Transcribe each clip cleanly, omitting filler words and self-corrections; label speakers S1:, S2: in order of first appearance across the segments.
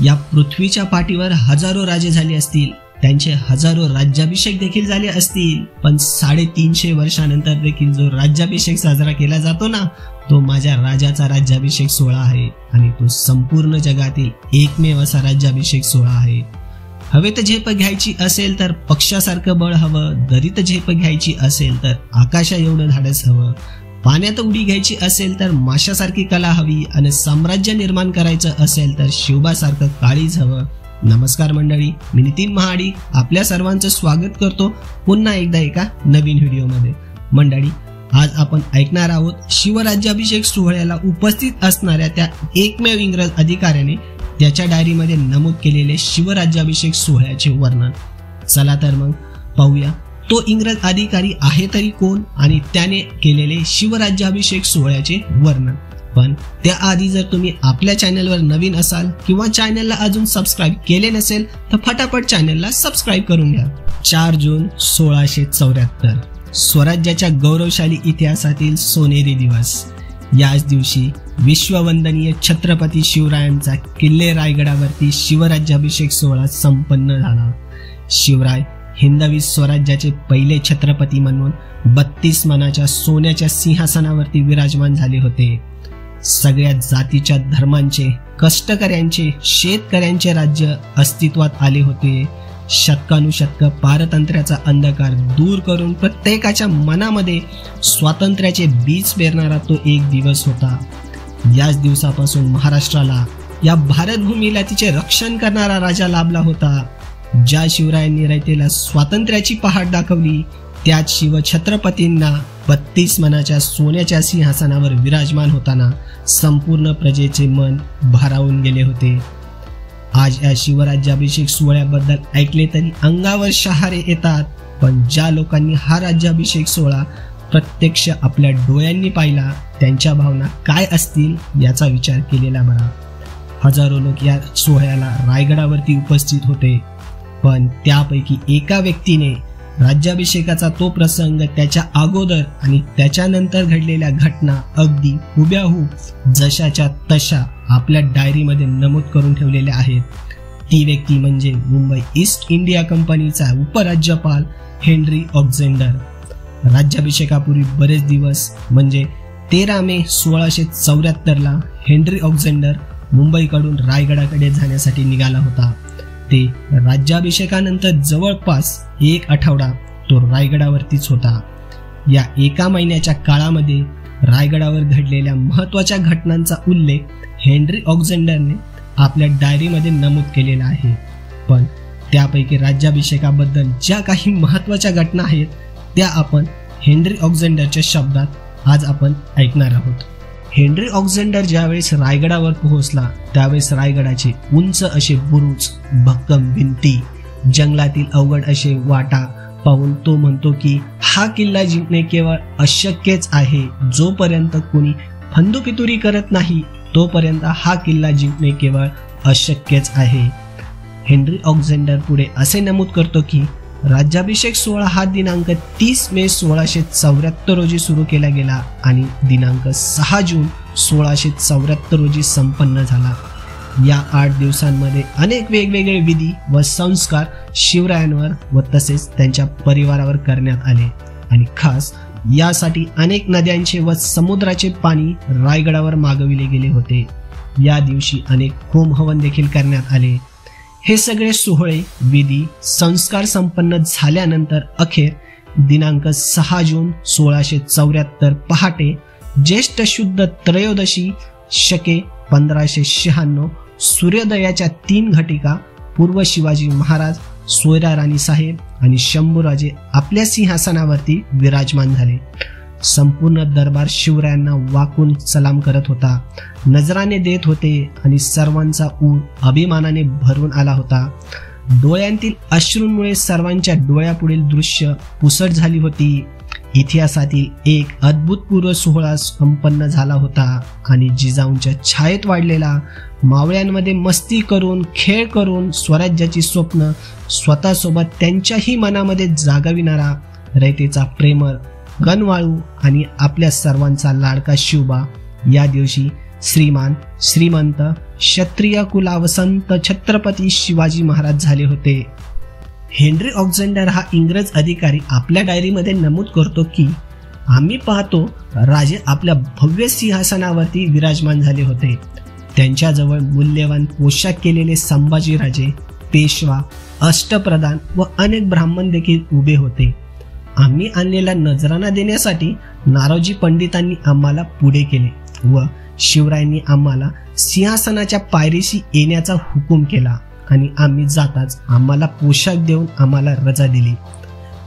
S1: या पृथ्वीच्या पाठीवर हजारो राजे झाले असतील, त्यांचे हजारो राज्याभिषेक देखील झाले असतील, पण 350 वर्षानंतर देखील जो राज्याभिषेक साजरा केला जातो ना, तो माझ्या राजाचा राज्याभिषेक सोहळा आहे आणि तो संपूर्ण जगातील एकमेव असा राज्याभिषेक सोहळा आहे. हवेत झेप घ्यायची असेल तर पक्षासारखं बळ हवं, दरीत झेप घ्यायची असेल तर आकाशा एवढं धाडस हवं, पाण्यात उडी घ्यायची असेल तर माशासारखी कला हवी आणि साम्राज्य निर्माण करायचं असेल तर शिवबासारखं काळीज हवं. नमस्कार मंडळी, मी नितीन महाडिक आपल्या सर्वांचं स्वागत करतो पुन्हा एकदा एका नवीन व्हिडिओमध्ये. मंडळी, आज आपण ऐकणार आहोत शिवराज्याभिषेक सोहळ्याला उपस्थित असणाऱ्या त्या एकमेव इंग्रज अधिकाऱ्याने त्याच्या डायरीमध्ये नमूद केलेले शिवराज्याभिषेक सोहळ्याचे वर्णन. चला तर मग पाहूया तो इंग्रज अधिकारी आहे तरी कोण आणि त्याने केलेले शिवराज्याभिषेक सोहळ्याचे वर्णन. पण त्याआधी जर तुम्ही आपल्या चॅनलवर नवीन असाल किंवा चॅनलला अजून सबस्क्राईब केले नसेल तर फटाफट चॅनलला सबस्क्राईब करून घ्या. 4 जून 1674 स्वराज्याच्या गौरवशाली इतिहासातील सोनेरी दिवस. याच दिवशी विश्ववंदनीय छत्रपती शिवरायांचा किल्ले रायगडावरती शिवराज्याभिषेक सोहळा संपन्न झाला. शिवराय हिंदवी स्वराज्याचे पहिले छत्रपती म्हणून 32 मानाच्या सोन्याच्या सिंहासनावरती विराजमान झाले होते. सगळ्या जातीच्या धर्मांचे, कष्टकऱ्यांचे, शेतकऱ्यांचे राज्य अस्तित्वात आले होते. शतकानुशतक पारतंत्र्याचा अंधकार दूर करून प्रत्येकाच्या मनामध्ये स्वातंत्र्याचे बीज पेरणारा तो एक दिवस होता. याच दिवसापासून महाराष्ट्राला, या भारतभूमीला तिचे रक्षण करणारा राजा लाभला होता. ज्या शिवरायांनी रयतेला स्वातंत्र्याची पहाट दाखवली, त्याच शिवछत्रपतींना 32 मनाच्या सोन्याच्या सिंहासनावर विराजमान होताना संपूर्ण प्रजेचे मन भारावून गेले होते. आज या शिवराज्याभिषेक सोहळ्याबद्दल ऐकले तरी अंगावर शहारे येतात, पण ज्या लोकांनी हा राज्याभिषेक सोहळा प्रत्यक्ष आपल्या डोळ्यांनी पाहिला, त्यांच्या भावना काय असतील याचा विचार केलेला बरा. हजारो लोक या सोहळ्याला रायगडावरती उपस्थित होते, पण त्यापैकी एका व्यक्तीने राज्याभिषेकाचा तो प्रसंग, त्याच्या अगोदर आणि त्याच्यानंतर घडलेल्या घटना अगदी हुबेहूब जशाच्या तशा आपल्या डायरीमध्ये नमूद करून ठेवलेल्या आहेत. ती व्यक्ती म्हणजे मुंबई ईस्ट इंडिया कंपनीचा उपराज्यपाल हेनरी ऑक्झेंडर. राज्याभिषेकापूर्वी बरेच दिवस म्हणजे 13 मे 1674 हेनरी ऑक्झेंडर मुंबईकडून रायगडाकडे जाण्यासाठी निघाला होता. ते राज्याभिषेकानंतर जवळपास 1 आठवडा तो रायगडावरतीच होता. या एका महिन्याच्या काळामध्ये रायगडावर घडलेल्या महत्त्वाच्या घटनांचा उल्लेख हेनरी ऑक्झेंडरने आपल्या डायरीमध्ये नमूद केलेला आहे. पण त्यापैकी राज्याभिषेकाबद्दल ज्या काही महत्त्वाच्या घटना आहेत त्या आपण हेनरी ऑक्झेंडरच्या शब्दात आज आपण ऐकणार आहोत. हेनरी ऑक्झेंडर ज्यावेळेस रायगडावर पोहोचला त्यावेळेस रायगडाचे उंच असे बुरुज, भक्कम भिंती, जंगलातील अवघड असे वाटा पाहून तो म्हणतो की हा किल्ला जिंकणे केवळ अशक्यच आहे. जोपर्यंत कोणी फंदुपितुरी करत नाही तोपर्यंत हा किल्ला जिंकणे केवळ अशक्यच आहे. हेनरी ऑक्झेंडर पुढे असे नमूद करतो की राज्याभिषेक सोहळा हा दिनांक 30 मे 1674 रोजी सुरू केला गेला आणि दिनांक 6 जून 1674 रोजी संपन्न झाला. या 8 दिवसांमध्ये अनेक वेगवेगळे विधी व संस्कार शिवरायांवर व तसेच त्यांच्या परिवारावर करण्यात आले आणि खास यासाठी अनेक नद्यांचे व समुद्राचे पाणी रायगडावर मागविले गेले होते. या दिवशी अनेक होम हवन देखील करण्यात आले. हे सगळे सोहळे, विधी, संस्कार संपन्न झाल्यानंतर अखेर दिनांक 6 जून 1674 पहाटे ज्येष्ठ शुद्ध त्रयोदशी शके 1596 सूर्योदयाच्या 3 घटिका पूर्व शिवाजी महाराज, सोयरा राणीसाहेब आणि शंभूराजे आपल्या सिंहासनावरती विराजमान झाले. संपूर्ण दरबार शिवरायांना वाकून सलाम करत होता, नजराने देत होते आणि सर्वांचा ऊर अभिमानाने भरून आला होता. डोळ्यांतील अश्रूंमुळे सर्वांच्या डोळ्यापुढील दृश्य पुसट झाली होती. इतिहासातील एक अद्भुतपूर्व सोहळा संपन्न झाला होता आणि जिजाऊंच्या छायेत वाढलेला, मावळ्यांमध्ये मस्ती करून, खेळ करून स्वराज्याची स्वप्न स्वतःसोबत त्यांच्याही मनामध्ये जागविणारा रयतेचा प्रेमळ, गणवाळू आणि आपल्या सर्वांचा लाडका शिवबा या दिवशी श्रीमान श्रीमंत क्षत्रिय कुलावसंत छत्रपती शिवाजी महाराज झाले होते. हेनरी ऑक्झेंडर हा इंग्रज अधिकारी आपल्या डायरीमध्ये नमूद करतो की आम्ही पाहतो राजे आपल्या भव्य सिंहासनावरती विराजमान झाले होते. त्यांच्याजवळ मूल्यवान पोशाख केलेले संभाजीराजे, पेशवा, अष्टप्रधान व अनेक ब्राह्मण देखील उभे होते. आम्ही आणलेला नजराणा देण्यासाठी नारोजी पंडितांनी आम्हाला पुढे केले व शिवरायांनी आम्हाला सिंहासनाच्या पायरीशी येण्याचा हुकूम केला आणि आम्ही जाताच आम्हाला पोशाख देऊन आम्हाला रजा दिली.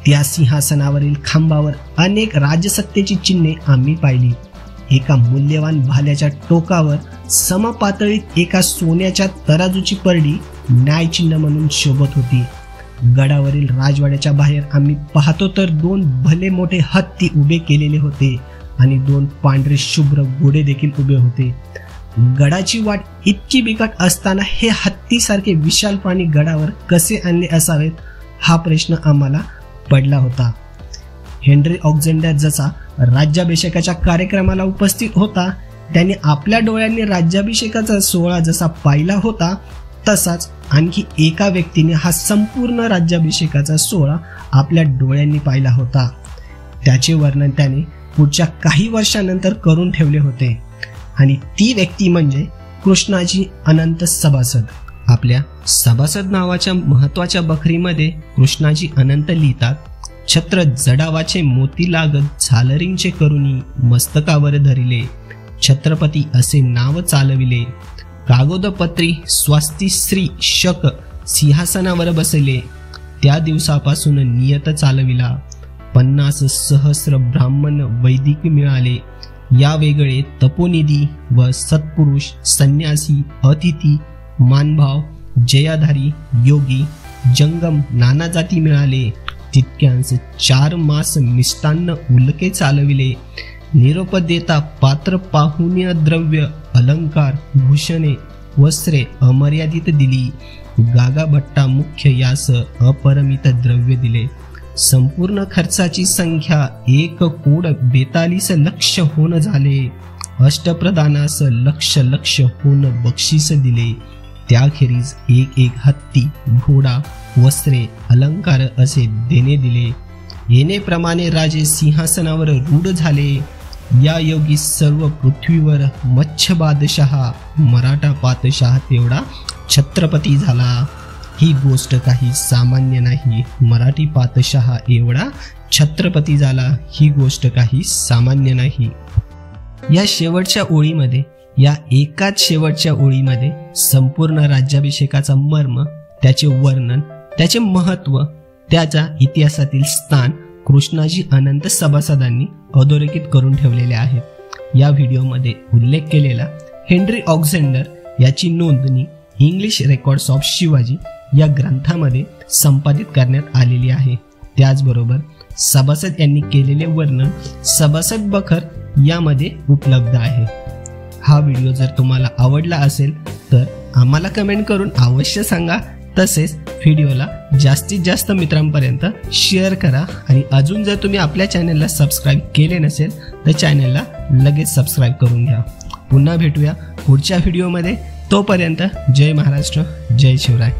S1: त्या सिंहासनावरील खांबावर अनेक राजसत्तेची चिन्हे आम्ही पाहिली. एका मूल्यवान भाल्याच्या टोकावर समपातळीत एका सोन्याच्या तराजूची परडी न्यायचिन्ह म्हणून शोभत होती. गडावरील राजवाड्याच्या बाहेर आम्ही पाहतो तर 2 भले मोठे हत्ती उभे केलेले होते आणि 2 पांढरे शुभ्र घोडे देखील उभे होते. गडाची वाट इतकी बिकट असताना हे हत्तीसारखे विशाल प्राणी गडावर कसे आणले असावेत हा प्रश्न आम्हाला पडला होता. हेनरी ऑक्झेंडर जसा राज्याभिषेकाच्या कार्यक्रमाला उपस्थित होता त्याने आपल्या डोळ्यांनी राज्याभिषेकाचा सोहळा जसा पाहिला होता तसाच आणखी एका व्यक्तीने हा संपूर्ण राज्याभिषेकाचा सोहळा आपल्या डोळ्यांनी पाहिला होता. त्याचे वर्णन त्याने पुढच्या काही वर्षानंतर करून ठेवले होते आणि ती व्यक्ती म्हणजे कृष्णाजी अनंत सभासद. आपल्या सभासद नावाच्या महत्वाच्या बखरीमध्ये कृष्णाजी अनंत लिहितात, छत्र जडावाचे मोती लागत झालरिंगचे करुणी मस्तकावर धरिले, छत्रपती असे नाव चालविले, कागोदपत्री स्वास्ती श्री शक सिंहासनावर बसले, त्या दिवसापासून नियत चालविला, 50 सहस्र ब्राह्मण वैदिक मिळाले, या वेगळे तपोनिधी व सत्पुरुष संन्यासी अतिथी मानभाव जयाधारी योगी जंगम नाना जाती मिळाले, तितक्यांस 4 मास मिष्टान्न उलके चालविले, निरोप देता पात्र पाहुण्य द्रव्य अलंकार भूषणे वस्त्रे अमर्यादित दिली, गागा भट्टा मुख्य यास अपरिमित द्रव्य दिले, संपूर्ण खर्चाची संख्या 1,42 लक्ष होण झाले, अष्टप्रधानास लक्ष होण बक्षीस दिले, त्याखेरीज 1 हत्ती घोडा वस्त्रे अलंकार असे देणे दिले. येणेप्रमाणे राजे सिंहासनावर रूढ झाले. या योगी सर्व पृथ्वीवर मच्छ बादशहा मराठा पातशाह तेवढा छत्रपती झाला. ही गोष्ट काही सामान्य नाही. मराठी पातशाह एवढा छत्रपती झाला ही गोष्ट काही सामान्य नाही. या शेवटच्या ओळीमध्ये, या एकाच शेवटच्या ओळीमध्ये संपूर्ण राज्याभिषेकाचा मर्म, त्याचे वर्णन, त्याचे महत्त्व, त्याचा इतिहासातील स्थान कृष्णाजी अनंत सभासदांनी अधोरेखित करून ठेवलेले आहेत. या व्हिडिओमध्ये उल्लेख केलेला हेनरी ऑक्झेंडर याची नोंदणी इंग्लिश रेकॉर्ड्स ऑफ शिवाजी या ग्रंथामध्ये संपादित करण्यात आलेली आहे. त्याचबरोबर सभासद यांनी केलेले वर्णन सभासद बखर यामध्ये उपलब्ध आहे. हा व्हिडिओ जर तुम्हाला आवडला असेल तर आम्हाला कमेंट करून अवश्य सांगा. तसेच व्हिडिओला जास्तीत जास्त मित्रांपर्यंत शेअर करा आणि अजून जर तुम्ही आपल्या चॅनलला सबस्क्राईब केले नसेल तर चॅनलला लगेच सबस्क्राईब करून घ्या. पुन्हा भेटूया पुढच्या व्हिडिओमध्ये. तोपर्यंत जय महाराष्ट्र, जय शिवराय.